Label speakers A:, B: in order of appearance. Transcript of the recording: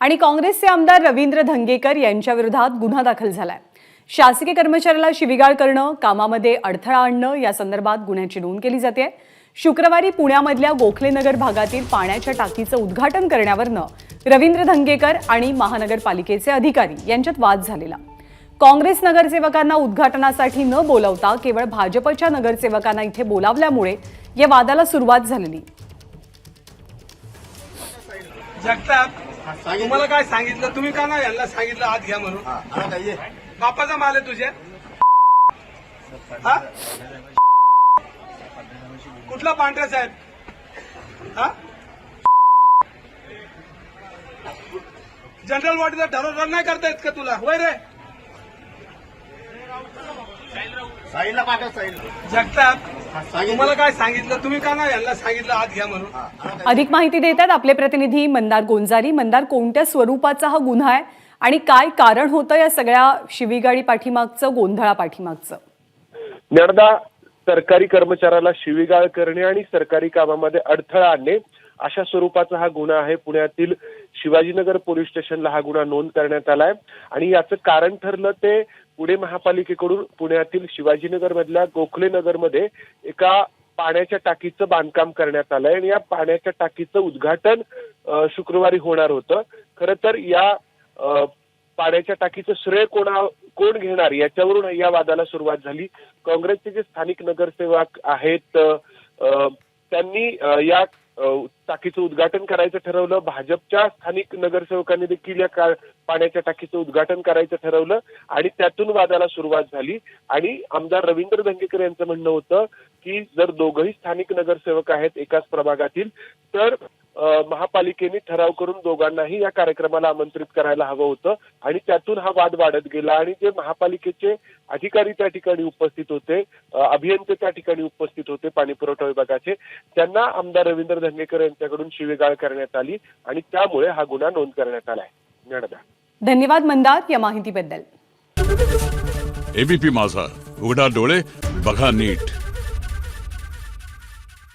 A: आणि काँग्रेसचे आमदार रवींद्र धंगेकर यांच्या विरोधात गुन्हा दाखल झालाय। शासकीय कर्मचाऱ्याला शिवीगाळ करणं, कामामध्ये अडथळा आणणं या संदर्भात गुन्ह्याची नोंद केली जाते। शुक्रवारी पुण्यामधल्या गोखलेनगर भागातील पाण्याच्या टाकीचं उद्घाटन करण्यावरनं रवींद्र धंगेकर आणि महानगरपालिकेचे अधिकारी यांच्यात वाद झालेला। काँग्रेस नगरसेवकांना उद्घाटनासाठी न बोलावता केवळ भाजपच्या नगरसेवकांना इथे बोलावल्यामुळे या वादाला सुरुवात झाली।
B: जगताप, तुम्हाला काय सांगितलं? तुम्ही का ना यांना सांगितलं आत घ्या म्हणून? बापाचा माल आहे तुझ्या? कुठला पांढऱ्या साहेब? जनरल बॉडीचा ठरवलं नाही करता येत का तुला? होय रे जगताप, तुम्हाला काय सांगितलं? तुम्ही का ना यांना सांगितलं आत घ्या म्हणून?
A: अधिक माहिती देतात आपले प्रतिनिधी मंदार गोंजारी। मंदार, कोणत्या स्वरूपाचा हा गुन्हा आहे आणि काय कारण होतं या सगळ्या शिवीगाळी पाठीमागचं, गोंधळा पाठीमागचं?
C: ज्ञानदा, सरकारी कर्मचाऱ्याला शिवीगाळ करणे आणि सरकारी कामामध्ये अडथळा आणणे अशा स्वरूपाचा हा गुन्हा आहे। पुण्यातील शिवाजीनगर पोलीस स्टेशनला हा गुन्हा नोंद करण्यात आलाय आणि याचं कारण ठरलं ते पुणे महापालिकेकडून पुण्यातील शिवाजीनगर मधल्या गोखलेनगरमध्ये एका पाण्याच्या टाकीचं बांधकाम करण्यात आलंय आणि या पाण्याच्या टाकीचं उद्घाटन शुक्रवारी होणार होतं। खरं तर या पाण्याच्या टाकीचं श्रेय कोण घेणार याच्यावरून या वादाला सुरुवात झाली। काँग्रेसचे जे स्थानिक नगरसेवक आहेत त्यांनी या टाकीचं उद्घाटन करायचं ठरवलं। भाजपच्या स्थानिक नगरसेवकांनी देखील या पाण्याच्या टाकीचं उद्घाटन करायचं ठरवलं आणि त्यातून वादाला सुरुवात झाली। आणि आमदार रवींद्र धंगेकर यांचं म्हणणं होतं की जर दोघंही स्थानिक नगरसेवक आहेत एकाच प्रभागातील तर महापालिकेने ठराव करून दोघांनाही या कार्यक्रमाला आमंत्रित करायला हवं होतं आणि त्यातून हा वाद वाढत गेला। आणि जे महापालिकेचे अधिकारी त्या ठिकाणी उपस्थित होते, अभियंते त्या ठिकाणी उपस्थित होते पाणी पुरवठा विभागाचे, त्यांना आमदार रवींद्र धंगेकर यांच्याकडून शिवीगाळ करण्यात आली आणि त्यामुळे हा गुन्हा नोंद करण्यात आलाय।
A: धन्यवाद मंदार या माहितीबद्दल।
D: एबीपी माझा, उघडा डोळे बघा नीट।